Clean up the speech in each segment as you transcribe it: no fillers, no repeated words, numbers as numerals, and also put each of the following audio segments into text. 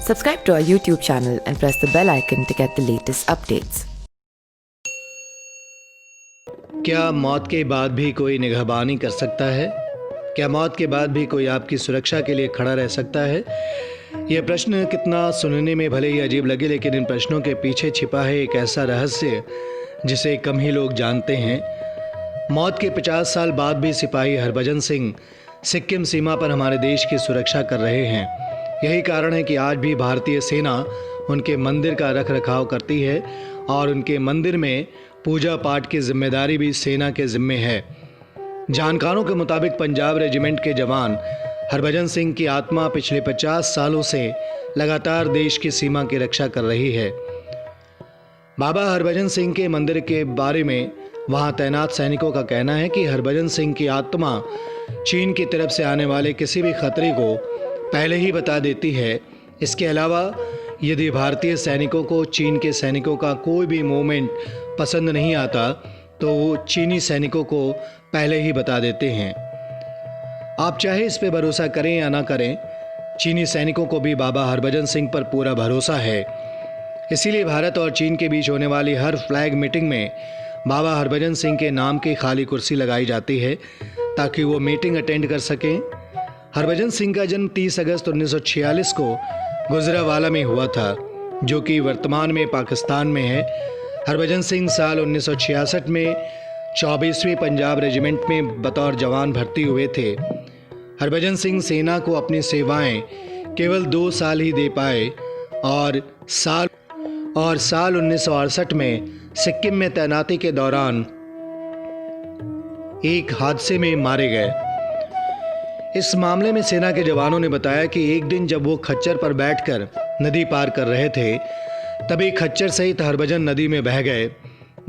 Subscribe to our YouTube channel and press the bell icon to get the latest updates. क्या मौत के बाद भी कोई निगहबानी कर सकता है? क्या मौत के बाद भी कोई आपकी सुरक्षा के लिए खड़ा रह सकता है? यह प्रश्न कितना सुनने में भले ही अजीब लगे, लेकिन इन प्रश्नों के पीछे छिपा है एक ऐसा रहस्य जिसे कम ही लोग जानते हैं। मौत के 50 साल बाद भी सिपाही हरभजन सिंह सिक्किम सीमा पर हमारे देश की सुरक्षा कर रहे हैं। यही कारण है कि आज भी भारतीय सेना उनके मंदिर का रख रखाव करती है और उनके मंदिर में पूजा पाठ की जिम्मेदारी भी सेना के जिम्मे है। जानकारों के मुताबिक पंजाब रेजिमेंट के जवान हरभजन सिंह की आत्मा पिछले 50 सालों से लगातार देश की सीमा की रक्षा कर रही है। बाबा हरभजन सिंह के मंदिर के बारे में वहां तैनात सैनिकों का कहना है कि हरभजन सिंह की आत्मा चीन की तरफ से आने वाले किसी भी खतरे को पहले ही बता देती है। इसके अलावा यदि भारतीय सैनिकों को चीन के सैनिकों का कोई भी मूवमेंट पसंद नहीं आता तो वो चीनी सैनिकों को पहले ही बता देते हैं। आप चाहे इस पे भरोसा करें या ना करें, चीनी सैनिकों को भी बाबा हरभजन सिंह पर पूरा भरोसा है। इसीलिए भारत और चीन के बीच होने वाली हर फ्लैग मीटिंग में बाबा हरभजन सिंह के नाम की खाली कुर्सी लगाई जाती है ताकि वो मीटिंग अटेंड कर सकें। हरभजन सिंह का जन्म 30 अगस्त 1946 को गुजरावाला में हुआ था, जो कि वर्तमान में पाकिस्तान में है। हरभजन सिंह साल 1966 में 24वीं पंजाब रेजिमेंट में बतौर जवान भर्ती हुए थे। हरभजन सिंह सेना को अपनी सेवाएं केवल 2 साल ही दे पाए और साल 1968 में सिक्किम में तैनाती के दौरान एक हादसे में मारे गए। इस मामले में सेना के जवानों ने बताया कि एक दिन जब वो खच्चर पर बैठकर नदी पार कर रहे थे, तभी खच्चर सहित हरभजन नदी में बह गए।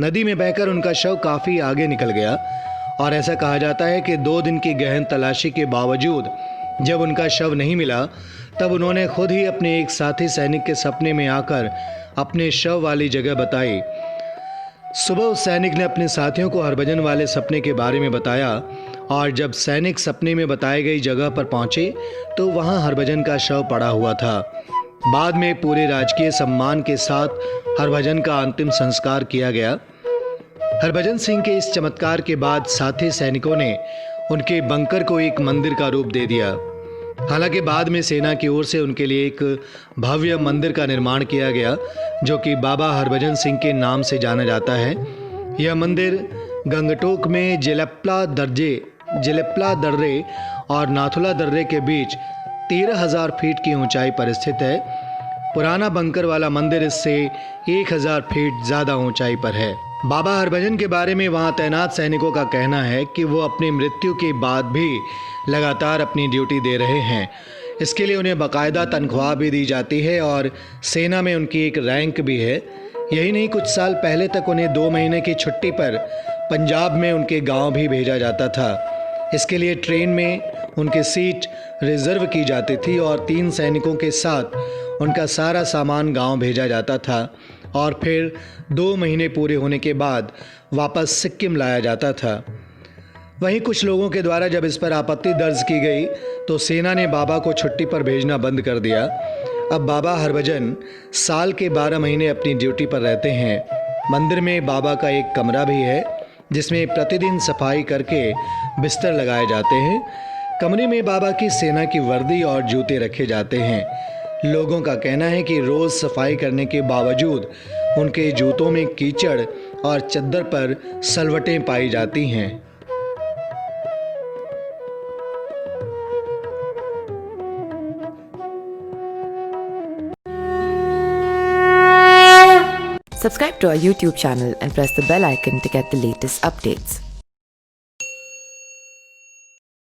नदी में बहकर उनका शव काफ़ी आगे निकल गया और ऐसा कहा जाता है कि 2 दिन की गहन तलाशी के बावजूद जब उनका शव नहीं मिला, तब उन्होंने खुद ही अपने एक साथी सैनिक के सपने में आकर अपने शव वाली जगह बताई। सुबह उस सैनिक ने अपने साथियों को हरभजन वाले सपने के बारे में बताया और जब सैनिक सपने में बताई गई जगह पर पहुंचे तो वहां हरभजन का शव पड़ा हुआ था। बाद में पूरे राजकीय सम्मान के साथ हरभजन का अंतिम संस्कार किया गया। हरभजन सिंह के इस चमत्कार के बाद साथी सैनिकों ने उनके बंकर को एक मंदिर का रूप दे दिया। हालांकि बाद में सेना की ओर से उनके लिए एक भव्य मंदिर का निर्माण किया गया, जो कि बाबा हरभजन सिंह के नाम से जाना जाता है। यह मंदिर गंगटोक में जेलेप्ला दर्रे और नाथुला दर्रे के बीच 13,000 फीट की ऊंचाई पर स्थित है। पुराना बंकर वाला मंदिर इससे 1,000 फीट ज़्यादा ऊंचाई पर है। बाबा हरभजन के बारे में वहां तैनात सैनिकों का कहना है कि वो अपनी मृत्यु के बाद भी लगातार अपनी ड्यूटी दे रहे हैं। इसके लिए उन्हें बाकायदा तनख्वाह भी दी जाती है और सेना में उनकी एक रैंक भी है। यही नहीं, कुछ साल पहले तक उन्हें 2 महीने की छुट्टी पर पंजाब में उनके गांव भी भेजा जाता था। इसके लिए ट्रेन में उनकी सीट रिजर्व की जाती थी और 3 सैनिकों के साथ उनका सारा सामान गांव भेजा जाता था और फिर 2 महीने पूरे होने के बाद वापस सिक्किम लाया जाता था। वहीं कुछ लोगों के द्वारा जब इस पर आपत्ति दर्ज की गई तो सेना ने बाबा को छुट्टी पर भेजना बंद कर दिया। अब बाबा हरभजन साल के 12 महीने अपनी ड्यूटी पर रहते हैं। मंदिर में बाबा का एक कमरा भी है जिसमें प्रतिदिन सफाई करके बिस्तर लगाए जाते हैं। कमरे में बाबा की सेना की वर्दी और जूते रखे जाते हैं। लोगों का कहना है कि रोज़ सफाई करने के बावजूद उनके जूतों में कीचड़ और चद्दर पर सलवटें पाई जाती हैं। Subscribe to our YouTube channel and press the bell icon to get the latest updates.